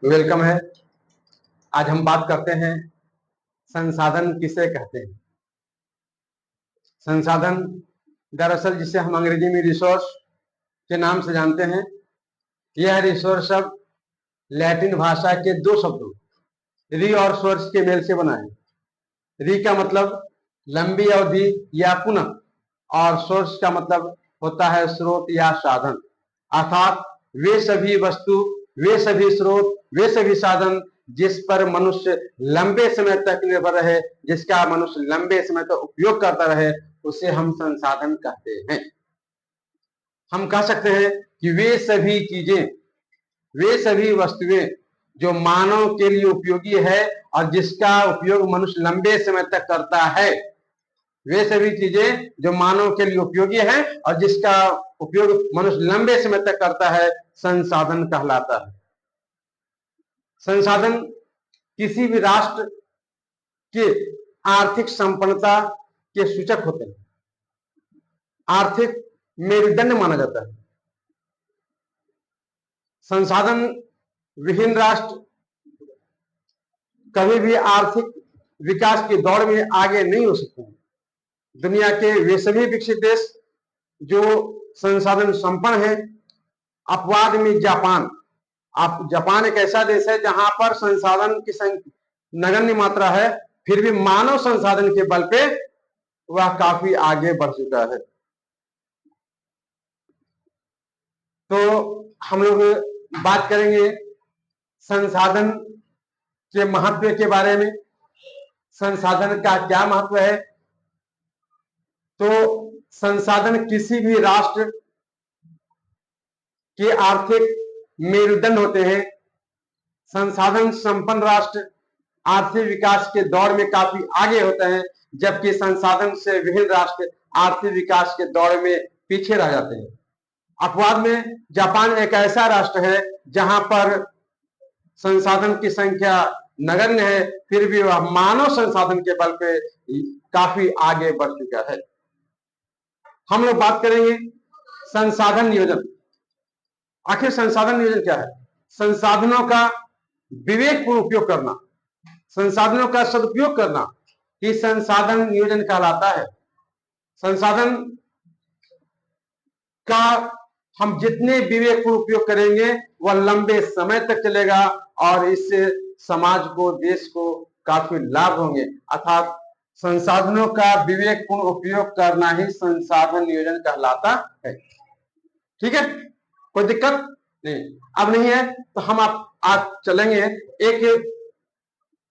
Welcome है। आज हम बात करते हैं संसाधन किसे कहते हैं। संसाधन दरअसल जिसे हम अंग्रेजी में रिसोर्स के नाम से जानते हैं, यह रिसोर्स शब्द लैटिन भाषा के दो शब्दों री और सोर्स के मेल से बना है। री का मतलब लंबी अवधि या पुनः, और सोर्स का मतलब होता है स्रोत या साधन, अर्थात वे सभी वस्तु, वे सभी स्रोत, वे सभी साधन जिस पर मनुष्य लंबे समय तक निर्भर रहे, जिसका मनुष्य लंबे समय तक उपयोग करता रहे, उसे हम संसाधन कहते हैं। हम कह सकते हैं कि वे सभी चीजें, वे सभी वस्तुएं जो मानव के लिए उपयोगी है और जिसका उपयोग मनुष्य लंबे समय तक करता है, वे सभी चीजें जो मानव के लिए उपयोगी है और जिसका उपयोग मनुष्य लंबे समय तक करता है, संसाधन कहलाता है। संसाधन किसी भी राष्ट्र के आर्थिक संपन्नता के सूचक होते हैं, आर्थिक मेरुदंड माना जाता है। संसाधन विहीन राष्ट्र कभी भी आर्थिक विकास की दौड़ में आगे नहीं हो सकते हैं। दुनिया के वे सभी विकसित देश जो संसाधन संपन्न है, अपवाद में जापान। जापान एक ऐसा देश है जहां पर संसाधन की नगण्य मात्रा है, फिर भी मानव संसाधन के बल पे वह काफी आगे बढ़ चुका है। तो हम लोग बात करेंगे संसाधन के महत्व के बारे में। संसाधन का क्या महत्व है? तो संसाधन किसी भी राष्ट्र के आर्थिक मेरुदंड होते हैं। संसाधन संपन्न राष्ट्र आर्थिक विकास के दौर में काफी आगे होते हैं, जबकि संसाधन से विहीन राष्ट्र आर्थिक विकास के दौर में पीछे रह जाते हैं। अपवाद में जापान एक ऐसा राष्ट्र है जहां पर संसाधन की संख्या नगण्य है, फिर भी वह मानव संसाधन के बल पे काफी आगे बढ़ चुका है। हम लोग बात करेंगे संसाधन नियोजन। आखिर संसाधन नियोजन क्या है? संसाधनों का विवेकपूर्ण उपयोग करना, संसाधनों का सदुपयोग करना ही संसाधन नियोजन कहलाता है। संसाधन का हम जितने विवेकपूर्ण उपयोग करेंगे वह लंबे समय तक चलेगा और इससे समाज को, देश को काफी लाभ होंगे। अर्थात संसाधनों का विवेकपूर्ण उपयोग करना ही संसाधन नियोजन कहलाता है। ठीक है, कोई दिक्कत नहीं? अब नहीं है तो हम आज चलेंगे। एक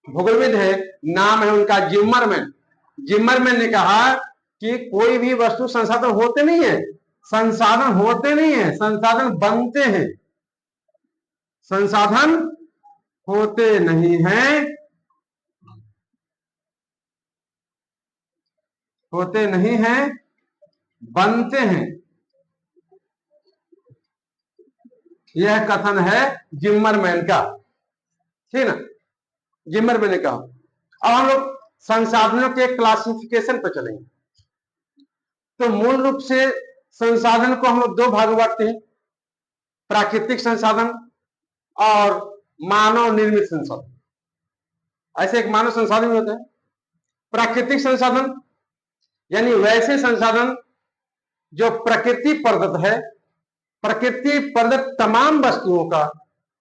भूगोलविद है, नाम है उनका जिम्मरमैन। जिम्मरमैन ने कहा कि कोई भी वस्तु संसाधन होते नहीं है, संसाधन होते नहीं है, संसाधन बनते हैं। संसाधन होते नहीं हैं, होते नहीं हैं, बनते हैं। यह कथन है जिम्मरमैन का, ठीक ना? जिम्मरमैन ने कहा। अब हम लोग संसाधनों के क्लासिफिकेशन पर चलेंगे। तो मूल रूप से संसाधन को हम लोग दो भाग में बांटते हैं, प्राकृतिक संसाधन और मानव निर्मित संसाधन। ऐसे एक मानव संसाधन होते हैं। प्राकृतिक संसाधन यानी वैसे संसाधन जो प्रकृति प्रदत्त है, प्रकृति प्रदत्त तमाम वस्तुओं का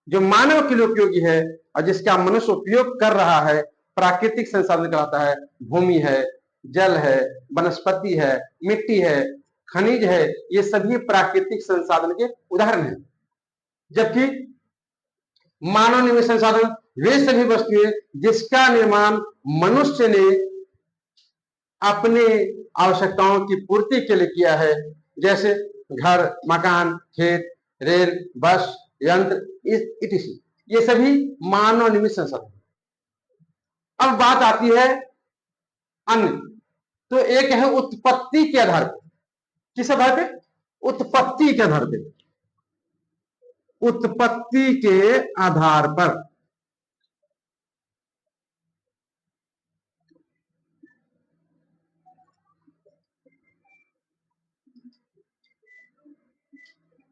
जो मानव के लिए उपयोगी है और जिसका मनुष्य उपयोग कर रहा है, प्राकृतिक संसाधन कहलाता है। भूमि है, जल है, वनस्पति है, मिट्टी है, खनिज है, ये सभी प्राकृतिक संसाधन के उदाहरण हैं। जबकि मानव निर्मित संसाधन वे सभी वस्तुएं जिसका निर्माण मनुष्य ने अपने आवश्यकताओं की पूर्ति के लिए किया है, जैसे घर, मकान, खेत, रेल, बस, यंत्र, इत्यादि। ये सभी मानव निर्मित संसाधन। अब बात आती है अन्य। तो एक है उत्पत्ति के आधार पर। किस आधार पे? उत्पत्ति के आधार पे। उत्पत्ति के आधार पर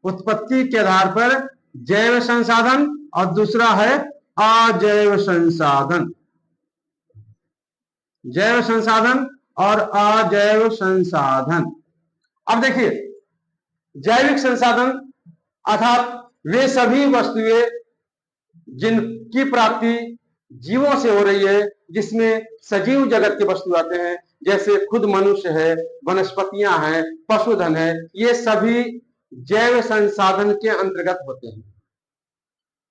उत्पत्ति के आधार पर जैव संसाधन और दूसरा है अजैव संसाधन। जैव संसाधन और अजैव संसाधन। अब देखिए, जैविक संसाधन अर्थात वे सभी वस्तुएं जिनकी प्राप्ति जीवों से हो रही है, जिसमें सजीव जगत के वस्तु आते हैं, जैसे खुद मनुष्य है, वनस्पतियां हैं, पशुधन है, ये सभी जैव संसाधन के अंतर्गत होते हैं।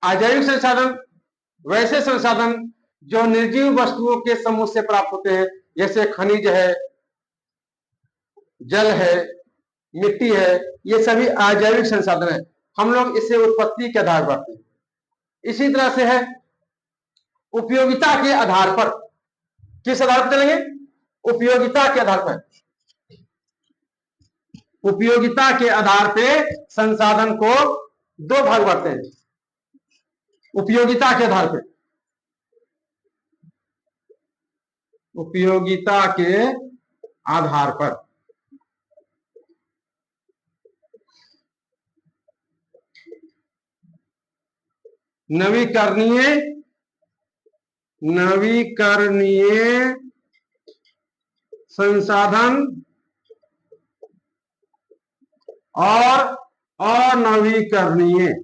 अजैविक संसाधन वैसे संसाधन जो निर्जीव वस्तुओं के समूह से प्राप्त होते हैं, जैसे खनिज है, जल है, मिट्टी है, ये सभी अजैविक संसाधन है। हम लोग इसे उत्पत्ति के आधार पर, इसी तरह से है उपयोगिता के आधार पर। किस आधार पर चलेंगे? उपयोगिता के आधार पर। उपयोगिता के आधार पे संसाधन को दो भाग बांटते हैं। उपयोगिता के आधार पे, उपयोगिता के आधार पर नवीकरणीय संसाधन और अनवीकरणीय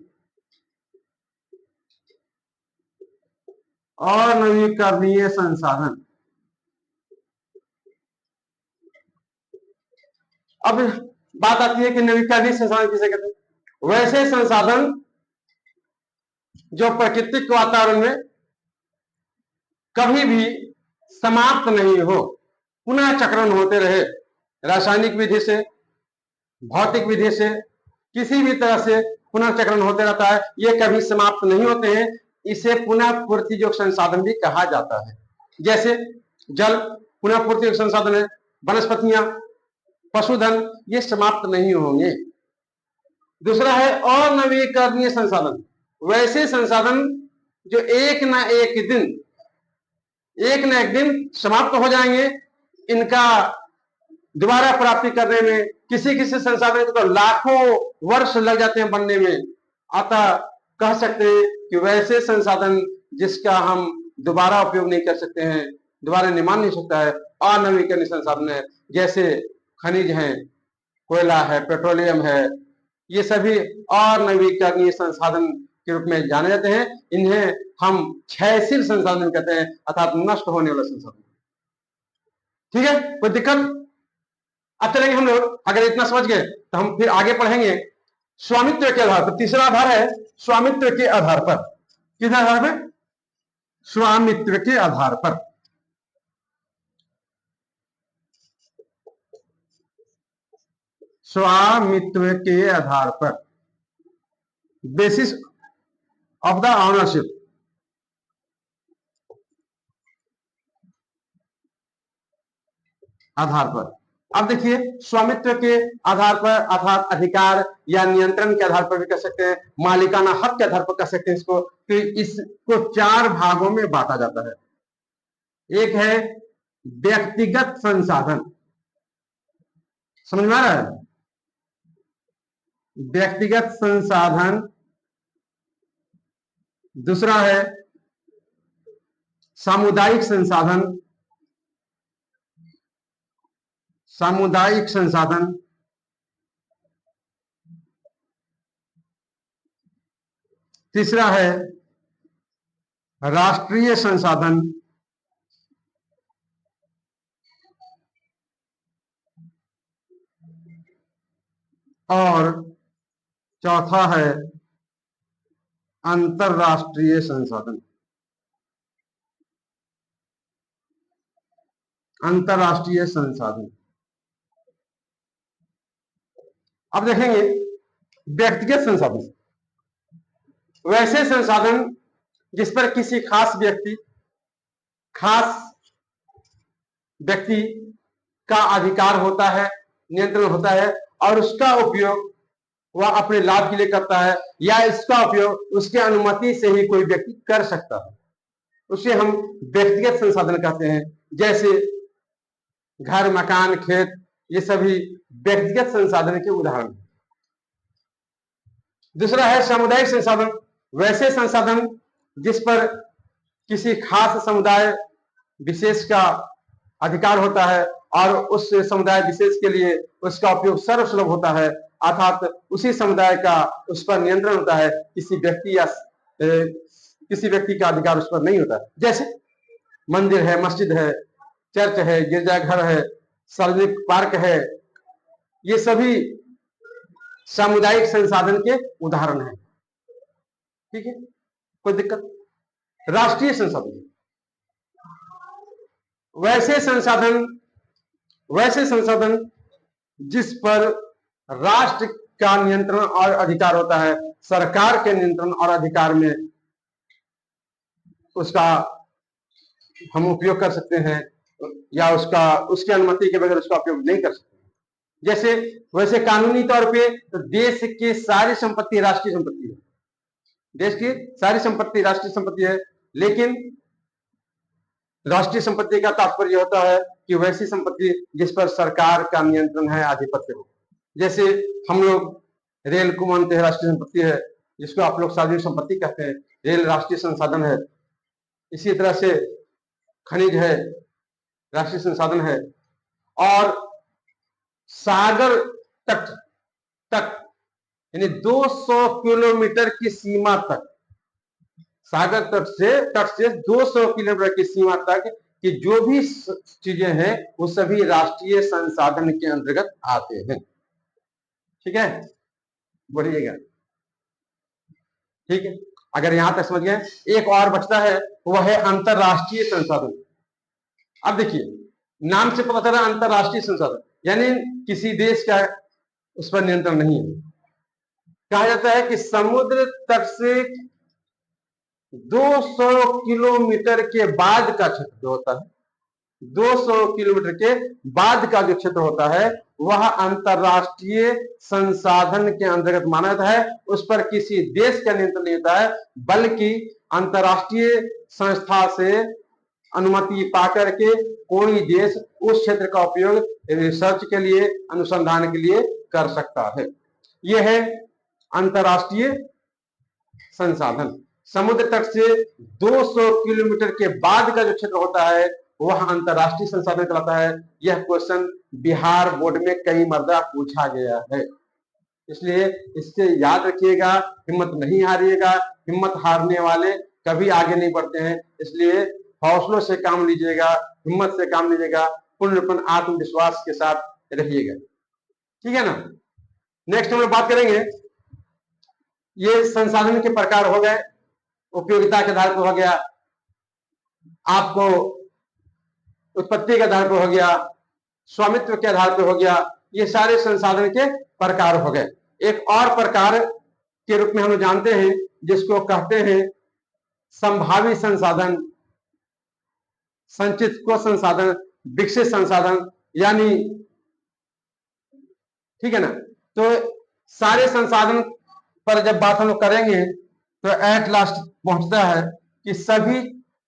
संसाधन। अब बात आती है कि नवीकरणीय संसाधन किसे कहते हैं? वैसे संसाधन जो प्राकृतिक वातावरण में कभी भी समाप्त नहीं हो, पुनः चक्रण होते रहे, रासायनिक विधि से, भौतिक विधि से, किसी भी तरह से पुनः चक्रण होते रहता है, ये कभी समाप्त नहीं होते हैं। इसे पुनः पूर्ति योग संसाधन भी कहा जाता है। जैसे जल पुनः पूर्ति योग संसाधन है, वनस्पतियां, पशुधन, ये समाप्त नहीं होंगे। दूसरा है अनवीकरणीय संसाधन। वैसे संसाधन जो एक न एक दिन समाप्त हो जाएंगे। इनका दोबारा प्राप्ति करने में किसी किसी संसाधन को तो लाखों वर्ष लग जाते हैं बनने में। अतः कह सकते हैं कि वैसे संसाधन जिसका हम दोबारा उपयोग नहीं कर सकते हैं, दोबारा निर्माण नहीं सकता है, अनवीकरणीय संसाधन है। जैसे खनिज है, कोयला है, पेट्रोलियम है, ये सभी अनवीकरणीय संसाधन के रूप में जाने जाते हैं। इन्हें हम क्षयशील संसाधन कहते हैं, अर्थात नष्ट होने वाला संसाधन। ठीक है, कोई दिक्कत? अब चलेंगे हम लोग, अगर इतना समझ गए तो हम फिर आगे पढ़ेंगे स्वामित्व के आधार पर। तीसरा आधार है स्वामित्व के आधार पर। किस आधार पर? स्वामित्व के आधार पर। स्वामित्व के आधार पर, बेसिस ऑफ द ऑनरशिप। आधार पर। अब देखिए, स्वामित्व के आधार पर अर्थात अधिकार या नियंत्रण के आधार पर भी कह सकते हैं, मालिकाना हक के आधार पर कह सकते हैं इसको। कि इसको चार भागों में बांटा जाता है। एक है व्यक्तिगत संसाधन, समझ में आ रहा है? व्यक्तिगत संसाधन। दूसरा है सामुदायिक संसाधन, सामुदायिक संसाधन। तीसरा है राष्ट्रीय संसाधन। और चौथा है अंतरराष्ट्रीय संसाधन। अंतरराष्ट्रीय संसाधन। अब देखेंगे व्यक्तिगत संसाधन। वैसे संसाधन जिस पर किसी खास व्यक्ति का अधिकार होता है, नियंत्रण होता है, और उसका उपयोग वह अपने लाभ के लिए करता है, या इसका उपयोग उसके अनुमति से ही कोई व्यक्ति कर सकता है, उसे हम व्यक्तिगत संसाधन कहते हैं। जैसे घर, मकान, खेत, ये सभी व्यक्तिगत संसाधन के उदाहरण। दूसरा है सामुदायिक संसाधन, वैसे संसाधन जिस पर किसी खास समुदाय विशेष का अधिकार होता है और उस समुदाय विशेष के लिए उसका उपयोग सर्वसुलभ होता है, अर्थात उसी समुदाय का उस पर नियंत्रण होता है, किसी व्यक्ति या किसी व्यक्ति का अधिकार उस पर नहीं होता। जैसे मंदिर है, मस्जिद है, चर्च है, गिरजाघर है, सार्वजनिक पार्क है, ये सभी सामुदायिक संसाधन के उदाहरण हैं। ठीक है, कोई दिक्कत? राष्ट्रीय संसाधन, वैसे संसाधन जिस पर राष्ट्र का नियंत्रण और अधिकार होता है, सरकार के नियंत्रण और अधिकार में उसका हम उपयोग कर सकते हैं या उसकी अनुमति के बगैर उसका उपयोग नहीं कर सकते। जैसे वैसे कानूनी तौर पे तो देश की सारी संपत्ति राष्ट्रीय संपत्ति है, देश की सारी संपत्ति राष्ट्रीय संपत्ति है, लेकिन राष्ट्रीय संपत्ति का तात्पर्य होता है कि वैसी संपत्ति जिस पर सरकार का नियंत्रण है, आधिपत्य हो। जैसे हम लोग रेल को मानते हैं राष्ट्रीय संपत्ति है, जिसको आप लोग सार्वजनिक संपत्ति कहते हैं, रेल राष्ट्रीय संसाधन है। इसी तरह से खनिज है, राष्ट्रीय संसाधन है। और सागर तट यानी 200 किलोमीटर की सीमा तक, सागर तट से 200 किलोमीटर की सीमा तक कि जो भी चीजें हैं वो सभी राष्ट्रीय संसाधन के अंतर्गत आते हैं। ठीक है, बोलिएगा। ठीक है, अगर यहां तक समझ गए, एक और बचता है, वह है अंतरराष्ट्रीय संसाधन। अब देखिए, नाम से पता चला अंतरराष्ट्रीय संसाधन यानी किसी देश का उस पर नियंत्रण नहीं है। कहा जाता है कि समुद्र तट से 200 किलोमीटर के बाद का क्षेत्र जो होता है, 200 किलोमीटर के बाद का जो क्षेत्र होता है वह अंतरराष्ट्रीय संसाधन के अंतर्गत माना जाता है। उस पर किसी देश का नियंत्रण नहीं होता है, बल्कि अंतरराष्ट्रीय संस्था से अनुमति पाकर के कोई देश उस क्षेत्र का उपयोग रिसर्च के लिए, अनुसंधान के लिए कर सकता है। यह है अंतरराष्ट्रीय संसाधन। समुद्र तट से 200 किलोमीटर के बाद का जो क्षेत्र होता है वह अंतरराष्ट्रीय संसाधन कहलाता है। यह क्वेश्चन बिहार बोर्ड में कई मर्दा पूछा गया है, इसलिए इससे याद रखिएगा, हिम्मत नहीं हारिएगा। हिम्मत हारने वाले कभी आगे नहीं बढ़ते हैं, इसलिए हौसलों से काम लीजिएगा, हिम्मत से काम लीजिएगा, पूर्णपण आत्मविश्वास के साथ रहिएगा। ठीक है ना। नेक्स्ट हम लोग बात करेंगे, ये संसाधन के प्रकार हो गए, उपयोगिता के आधार पर हो गया, आपको उत्पत्ति के आधार पर हो गया, स्वामित्व के आधार पर हो गया, ये सारे संसाधन के प्रकार हो गए। एक और प्रकार के रूप में हम जानते हैं जिसको कहते हैं संभावी संसाधन, संचित को संसाधन, विकसित संसाधन, यानी ठीक है ना। तो सारे संसाधन पर जब बात हम लोग करेंगे तो एट लास्ट पहुंचता है कि सभी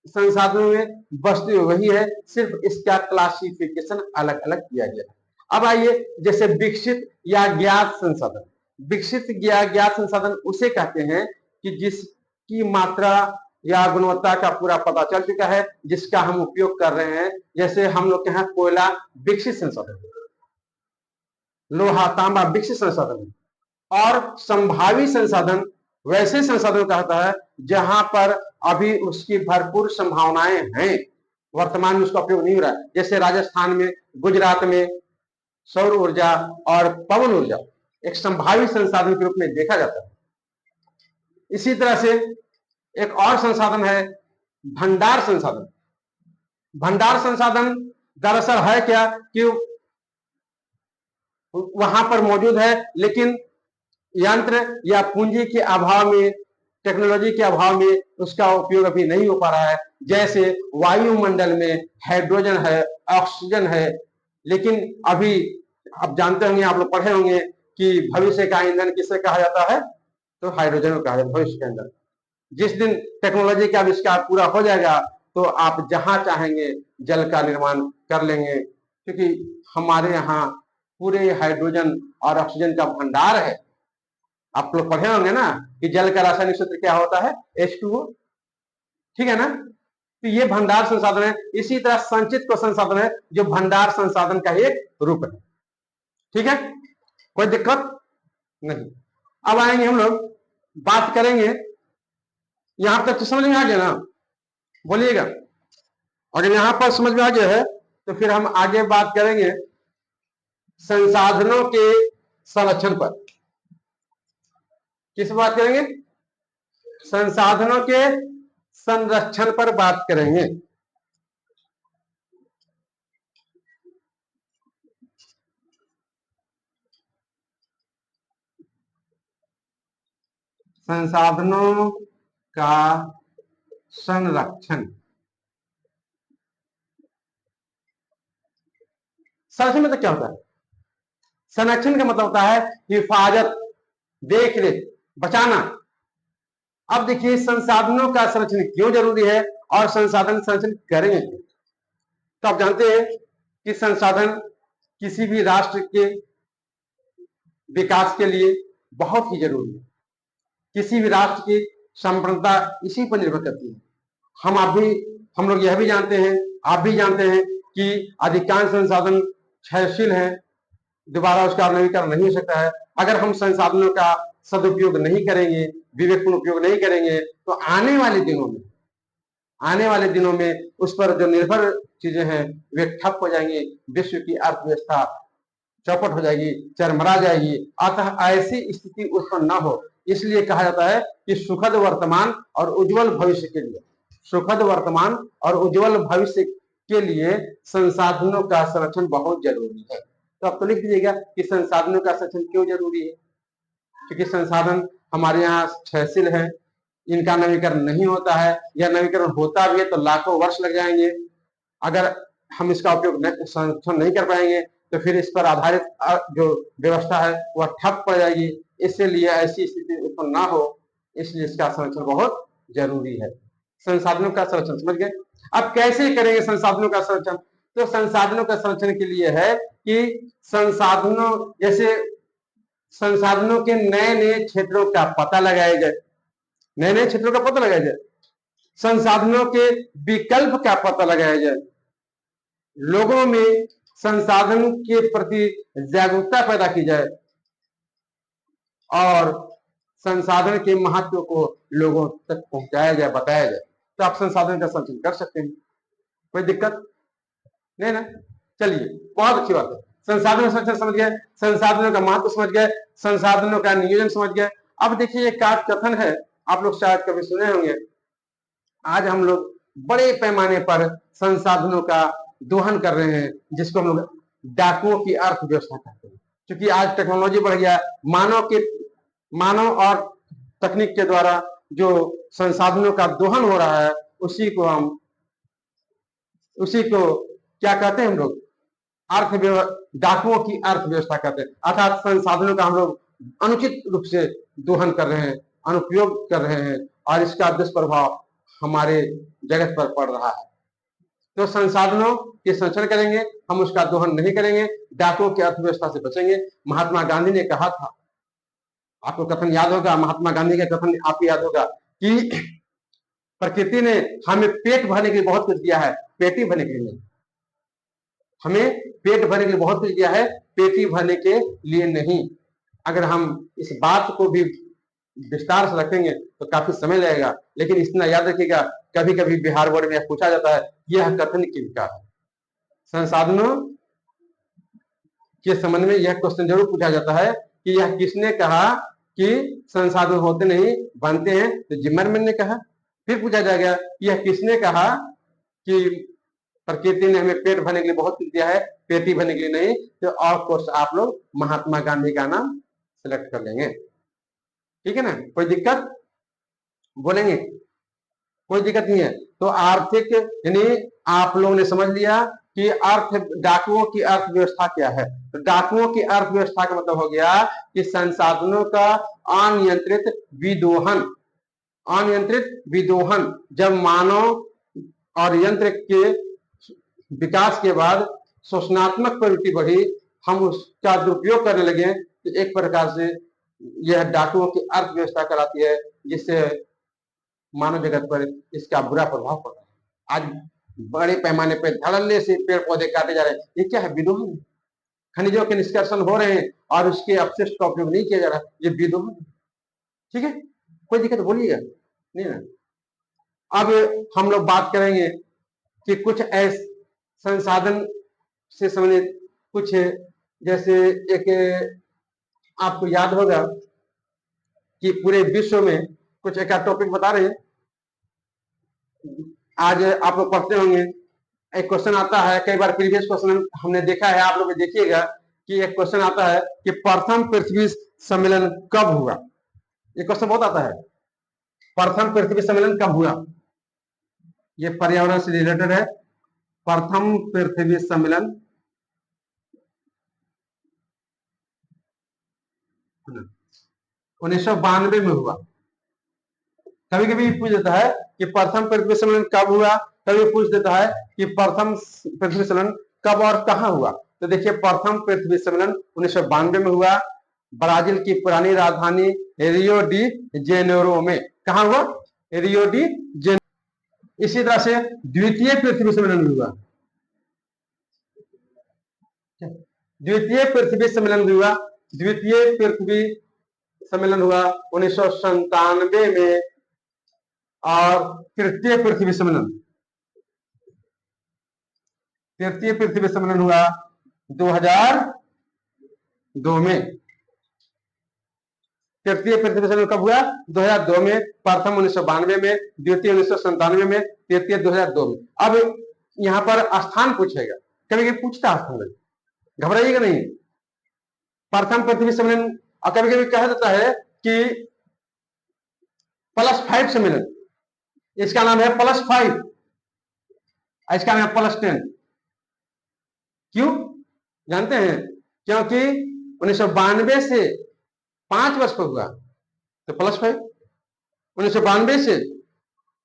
संसाधनों में वस्तु वही है, सिर्फ इसका क्लासिफिकेशन अलग अलग किया गया है। अब आइए, जैसे विकसित या ज्ञात संसाधन। विकसित या ज्ञात संसाधन उसे कहते हैं कि जिसकी मात्रा या गुणवत्ता का पूरा पता चल चुका है, जिसका हम उपयोग कर रहे हैं। जैसे हम लोग के यहाँ कोयला विकसित संसाधन, लोहा तांबा विकसित संसाधन, और संभावी संसाधन वैसे संसाधन कहता है जहां पर अभी उसकी भरपूर संभावनाएं हैं, वर्तमान में उसका उपयोग नहीं हो रहा है। जैसे राजस्थान में, गुजरात में सौर ऊर्जा और पवन ऊर्जा एक संभावी संसाधन के रूप में देखा जाता है। इसी तरह से एक और संसाधन है भंडार संसाधन। भंडार संसाधन दरअसल है क्या कि वहां पर मौजूद है, लेकिन यंत्र या पूंजी के अभाव में, टेक्नोलॉजी के अभाव में उसका उपयोग अभी नहीं हो पा रहा है। जैसे वायुमंडल में हाइड्रोजन है, ऑक्सीजन है, लेकिन अभी आप जानते होंगे, आप लोग पढ़े होंगे कि भविष्य का ईंधन किसे कहा जाता है, तो हाइड्रोजन को कहा जाता है भविष्य का ईंधन। जिस दिन टेक्नोलॉजी का आविष्कार पूरा हो जाएगा तो आप जहां चाहेंगे जल का निर्माण कर लेंगे, क्योंकि हमारे यहाँ पूरे हाइड्रोजन और ऑक्सीजन का भंडार है। आप लोग पढ़े होंगे ना कि जल का रासायनिक सूत्र क्या होता है, H2O, ठीक है ना। तो ये भंडार संसाधन है। इसी तरह संचित को संसाधन है जो भंडार संसाधन का एक रूप है, ठीक है, कोई दिक्कत नहीं। अब आएंगे हम लोग, बात करेंगे, यहां तक तो समझ में आ गया ना, बोलिएगा। अगर यहां पर समझ में आ गया है तो फिर हम आगे बात करेंगे संसाधनों के संरक्षण पर। किस बात करेंगे, संसाधनों के संरक्षण पर बात करेंगे। संसाधनों का संरक्षण, संरक्षण मतलब क्या होता है, संरक्षण का मतलब होता है हिफाजत, देख रेख, बचाना। अब देखिए संसाधनों का संरक्षण क्यों जरूरी है और संसाधन संरक्षण करेंगे क्यों। तो आप जानते हैं कि संसाधन किसी भी राष्ट्र के विकास के लिए बहुत ही जरूरी है। किसी भी राष्ट्र की संप्रभुता इसी पर निर्भर करती है। हम लोग यह भी जानते हैं, आप भी जानते हैं कि अधिकांश संसाधन क्षयशील है, दोबारा उसका नवीकरण नहीं हो सकता है। अगर हम संसाधनों का सदुपयोग नहीं करेंगे, विवेकपूर्ण उपयोग नहीं करेंगे, तो आने वाले दिनों में उस पर जो निर्भर चीजें हैं वे ठप हो जाएंगी, विश्व की अर्थव्यवस्था चौपट हो जाएगी, चरमरा जाएगी। अतः ऐसी स्थिति उत्पन्न न हो, इसलिए कहा जाता है कि सुखद वर्तमान और उज्जवल भविष्य के लिए, सुखद वर्तमान और उज्जवल भविष्य के लिए संसाधनों का संरक्षण बहुत जरूरी है। तो आप तो लिख दीजिएगा कि संसाधनों का संरक्षण क्यों जरूरी है, क्योंकि संसाधन हमारे यहाँ क्षयशील है, इनका नवीकरण नहीं होता है, या नवीकरण होता भी है तो लाखों वर्ष लग जाएंगे। अगर हम इसका उपयोग संरक्षण नहीं कर पाएंगे तो फिर इस पर आधारित जो व्यवस्था है वह ठप पड़ जाएगी। इसलिए ऐसी स्थिति उत्पन्न ना हो, इसलिए इसका संरक्षण बहुत जरूरी है। संसाधनों का संरक्षण समझ गए। अब कैसे करेंगे संसाधनों का संरक्षण, तो संसाधनों का संरक्षण के लिए है कि संसाधनों, जैसे संसाधनों के नए नए क्षेत्रों का पता लगाया जाए, नए नए क्षेत्रों का पता लगाया जाए, संसाधनों के विकल्प का पता लगाया जाए, लोगों में संसाधन के प्रति जागरूकता पैदा की जाए और संसाधन के महत्व को लोगों तक पहुंचाया जाए, बताया जाए, तो आप संसाधन का संरक्षण कर सकते हैं, कोई दिक्कत नहीं ना। चलिए, बहुत अच्छी बात है। संसाधनों का संरक्षण समझ गए, संसाधनों का महत्व समझ गए, संसाधनों का नियोजन समझ गए। अब देखिए एक कथन है, आप लोग शायद कभी सुने होंगे, आज हम लोग बड़े पैमाने पर संसाधनों का दोहन कर रहे हैं, जिसको हम लोग डाकुओं की अर्थव्यवस्था कहते हैं। क्योंकि आज टेक्नोलॉजी बढ़ गया, मानव और तकनीक के द्वारा जो संसाधनों का दोहन हो रहा है, उसी को क्या कहते हैं हम लोग, डाकुओं की अर्थव्यवस्था कहते हैं। अर्थात संसाधनों का हम लोग अनुचित रूप से दोहन कर रहे हैं, अनुपयोग कर रहे हैं, और इसका दुष्प्रभाव हमारे जगत पर पड़ रहा है। तो संसाधनों के संरक्षण करेंगे, हम उसका दोहन नहीं करेंगे, डाकुओं की अर्थव्यवस्था से बचेंगे। महात्मा गांधी ने कहा था, आपको कथन याद होगा, महात्मा गांधी का कथन आपको याद होगा कि प्रकृति ने हमें पेट भरने के लिए बहुत कुछ दिया है, पेटी भरने के लिए नहीं। हमें पेट भरने के लिए बहुत कुछ दिया है, पेटी भरने के लिए नहीं। अगर हम इस बात को भी विस्तार से रखेंगे तो काफी समय लगेगा, लेकिन इतना याद रखिएगा, कभी कभी बिहार बोर्ड में पूछा जाता है यह कथन किनका है। संसाधनों के संबंध में यह क्वेश्चन जरूर पूछा जाता है कि यह किसने कहा कि संसाधन होते नहीं बनते हैं, तो जिम्मरमैन ने कहा। फिर पूछा जाएगा यह किसने कहा कि प्रकृति ने हमें पेट भरने के लिए बहुत कुछ दिया है, पेटी भरने के लिए नहीं, तो ऑफ कोर्स आप लोग महात्मा गांधी का नाम सिलेक्ट कर लेंगे, ठीक है ना, कोई दिक्कत, बोलेंगे कोई दिक्कत नहीं है। तो आर्थिक, यानी आप लोगों ने समझ लिया कि डाकुओं की अर्थव्यवस्था क्या है। तो डाकुओं की अर्थव्यवस्था का मतलब हो गया कि संसाधनों का अनियंत्रित विदोहन, जब मानव और यंत्र के विकास के बाद शोषणात्मक प्रवृत्ति बढ़ी, हम उसका दुरुपयोग करने लगे, तो एक प्रकार से यह डाकुओं की अर्थव्यवस्था कराती है, जिससे मानव जगत पर इसका बुरा प्रभाव पड़ रहा है। आज बड़े पैमाने पर धड़ल्ले से पेड़ पौधे काटे जा रहे हैं। ये क्या है? विदोहन। खनिजों के निष्कर्षण हो रहे हैं और उसके अपशिष्ट का उपयोग नहीं किया जा रहा, ये विदोहन। ठीक है, कोई दिक्कत बोलिएगा नहीं ना। अब हम लोग बात करेंगे कि कुछ ऐसे संसाधन से संबंधित कुछ, जैसे एक आपको याद होगा कि पूरे विश्व में कुछ एक टॉपिक बता रहे हैं। आज आप लोग पढ़ते होंगे, एक क्वेश्चन आता है, कई बार प्रीवियस क्वेश्चन हमने देखा है, आप लोग देखिएगा कि एक क्वेश्चन आता है कि प्रथम पृथ्वी सम्मेलन कब हुआ। ये क्वेश्चन बहुत आता है, प्रथम पृथ्वी सम्मेलन कब हुआ। ये पर्यावरण से रिलेटेड है। प्रथम पृथ्वी सम्मेलन 1992 में हुआ। कभी कभी पूछ देता है कि प्रथम पृथ्वी सम्मेलन कब हुआ, कभी पूछ देता है कि प्रथम पृथ्वी सम्मेलन कब और कहां हुआ। तो देखिए, प्रथम पृथ्वी सम्मेलन 1992 में हुआ, ब्राजील की पुरानी राजधानी रियो डी जेनेरो में। कहां हुआ? Rio de Janeiro. इसी तरह से द्वितीय पृथ्वी सम्मेलन हुआ, द्वितीय पृथ्वी सम्मेलन हुआ, द्वितीय पृथ्वी सम्मेलन हुआ 1997 में। और तृतीय पृथ्वी सम्मेलन, तृतीय पृथ्वी सम्मेलन हुआ 2002 में। तृतीय पृथ्वी सम्मेलन कब हुआ? 2002 में। प्रथम 1992 में, द्वितीय 1997 में, तृतीय 2002 में। अब यहां पर स्थान पूछेगा, कभी कभी पूछता है स्थान, घबराइएगा नहीं। प्रथम पृथ्वी सम्मेलन कभी कभी कह देता है कि +5 सम्मेलन, इसका नाम है +5, इसका नाम है +10। क्यों जानते हैं? क्योंकि 1992 से 5 वर्ष पर हुआ तो +5, 1992 से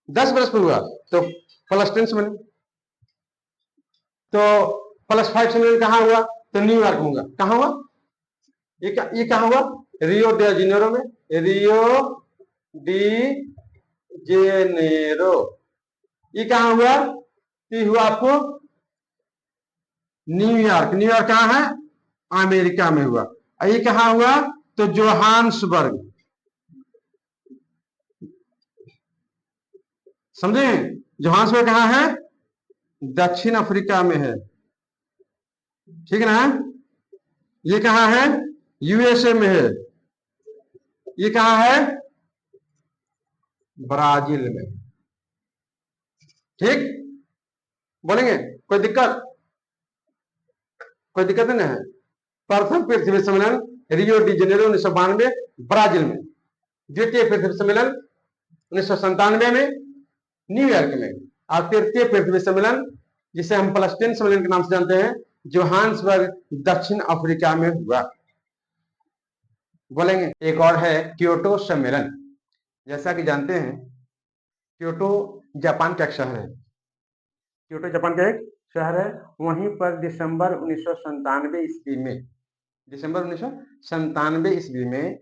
10 वर्ष पर हुआ तो +10 सम्मेलन। तो +5 सम्मेलन कहां हुआ? तो न्यूयॉर्क में हुआ। कहां हुआ? ये कहां हुआ? रियो डी जेनेरो में, रियो डी जेनेरो। ये कहां हुआ? ये हुआ आपको न्यूयॉर्क। न्यूयॉर्क कहां है? अमेरिका में हुआ। ये कहां हुआ? तो जोहान्सबर्ग, समझे? जोहान्सबर्ग कहां है? दक्षिण अफ्रीका में है, ठीक है ना। ये कहां है? यूएसए में है। ये कहां है? ब्राजील में। ठीक, बोलेंगे? कोई दिक्कत? कोई दिक्कत नहीं है। प्रथम पृथ्वी सम्मेलन रियो डी जेनेरो 1992 ब्राजील में, द्वितीय पृथ्वी सम्मेलन 1997 में न्यूयॉर्क में, और तृतीय पृथ्वी सम्मेलन जिसे हम +10 सम्मेलन के नाम से जानते हैं, जोहान्सबर्ग दक्षिण अफ्रीका में हुआ। बोलेंगे? एक और है क्योटो सम्मेलन। जैसा कि जानते हैं, क्योटो जापान का एक शहर है, क्योटो जापान का एक शहर है। वहीं पर दिसंबर 1997 ईस्वी में, दिसंबर 1997 ईस्वी में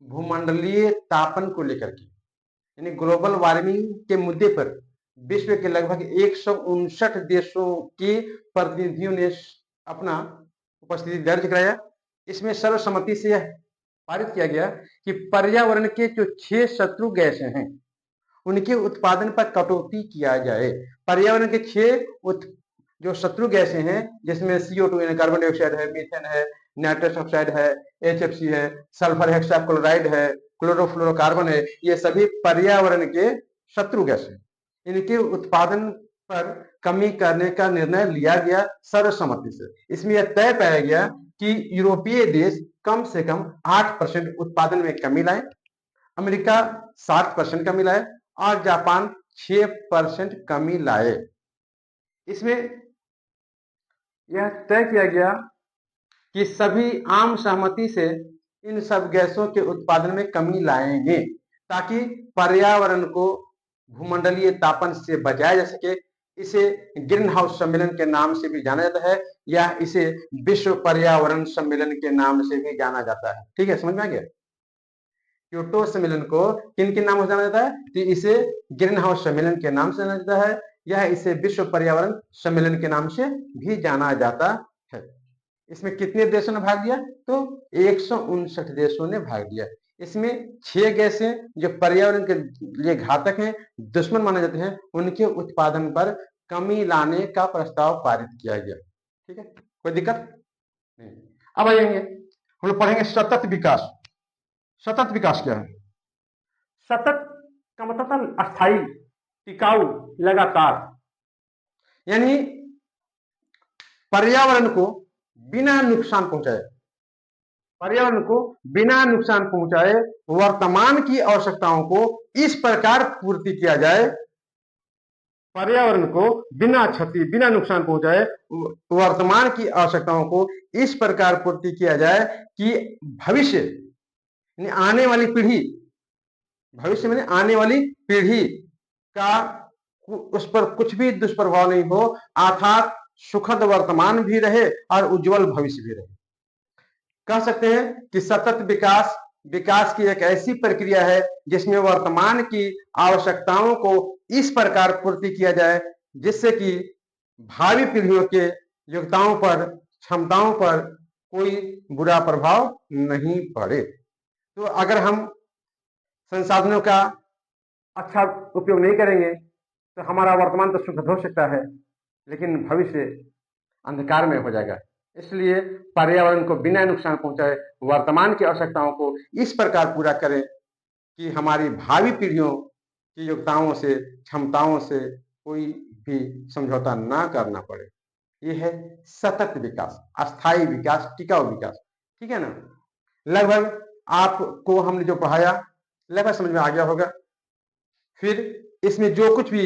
भूमंडलीय तापन को लेकर के, यानी ग्लोबल वार्मिंग के मुद्दे पर विश्व के लगभग 159 देशों के प्रतिनिधियों ने अपना उपस्थिति दर्ज कराया। इसमें सर्वसम्मति से यह पारित किया गया कि पर्यावरण के जो 6 शत्रु गैसें हैं, उनके उत्पादन पर कटौती किया जाए। पर्यावरण के 6 जो शत्रु गैसें हैं, जिसमें CO2 यानी कार्बन डाइऑक्साइड है, मीथेन है, नाइट्रस ऑक्साइड है, HFC है, सल्फर हेक्साक्लोराइड है, क्लोरोफ्लोरोकार्बन है, ये सभी पर्यावरण के शत्रु गैस हैं। इनके उत्पादन पर कमी करने का निर्णय लिया गया सर्वसम्मति से। इसमें यह तय पाया गया कि यूरोपीय देश कम से कम 8% उत्पादन में कमी लाए, अमेरिका 7% कमी लाए और जापान 6% कमी लाए। इसमें यह तय किया गया कि सभी आम सहमति से इन सब गैसों के उत्पादन में कमी लाएंगे, ताकि पर्यावरण को भूमंडलीय तापन से बचाया जा सके। इसे ग्रीन हाउस सम्मेलन के नाम से भी जाना जाता है, या इसे विश्व पर्यावरण सम्मेलन के नाम से भी जाना जाता है। ठीक है, समझ में आ गया? क्योटो सम्मेलन को किन किन नामों से जाना जाता है? तो इसे ग्रीन हाउस सम्मेलन के नाम से जाना जाता है, यह इसे विश्व पर्यावरण सम्मेलन के नाम से भी जाना जाता है। इसमें कितने देशों ने भाग लिया? तो 159 देशों ने भाग लिया। इसमें 6 गैसें जो पर्यावरण के लिए घातक हैं, दुश्मन माने जाते हैं, उनके उत्पादन पर कमी लाने का प्रस्ताव पारित किया गया। ठीक है, कोई दिक्कत नहीं। अब आएंगे हम लोग पढ़ेंगे सतत विकास। सतत विकास क्या है? सतत का मतलब अस्थायी, टिकाऊ, लगातार, यानी पर्यावरण को बिना नुकसान पहुंचाए, पर्यावरण को बिना नुकसान पहुंचाए वर्तमान की आवश्यकताओं को इस प्रकार पूर्ति किया जाए, पर्यावरण को बिना क्षति बिना नुकसान पहुंचाए वर्तमान की आवश्यकताओं को इस प्रकार पूर्ति किया जाए कि भविष्य यानी आने वाली पीढ़ी, भविष्य में आने वाली पीढ़ी का उस पर कुछ भी दुष्प्रभाव नहीं हो, अर्थात सुखद वर्तमान भी रहे और उज्जवल भविष्य भी रहे। कह सकते हैं कि सतत विकास विकास की एक ऐसी प्रक्रिया है जिसमें वर्तमान की आवश्यकताओं को इस प्रकार पूर्ति किया जाए जिससे कि भावी पीढ़ियों के योग्यताओं पर, क्षमताओं पर कोई बुरा प्रभाव नहीं पड़े। तो अगर हम संसाधनों का अच्छा उपयोग नहीं करेंगे तो हमारा वर्तमान तो सुखद हो सकता है, लेकिन भविष्य अंधकार में हो जाएगा। इसलिए पर्यावरण को बिना नुकसान पहुंचाए वर्तमान की आवश्यकताओं को इस प्रकार पूरा करें कि हमारी भावी पीढ़ियों की योग्यताओं से, क्षमताओं से कोई भी समझौता ना करना पड़े। यह है सतत विकास, अस्थायी विकास, टिकाऊ विकास। ठीक है ना? लगभग आपको हमने जो पढ़ाया लगभग समझ में आ गया होगा। फिर इसमें जो कुछ भी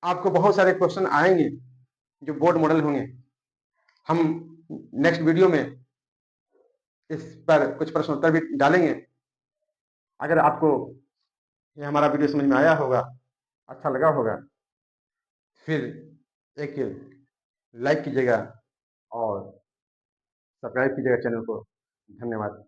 आपको बहुत सारे क्वेश्चन आएंगे जो बोर्ड मॉडल होंगे, हम नेक्स्ट वीडियो में इस पर कुछ प्रश्न उत्तर भी डालेंगे। अगर आपको ये हमारा वीडियो समझ में आया होगा, अच्छा लगा होगा, फिर एक लाइक कीजिएगा और सब्सक्राइब कीजिएगा चैनल को। धन्यवाद।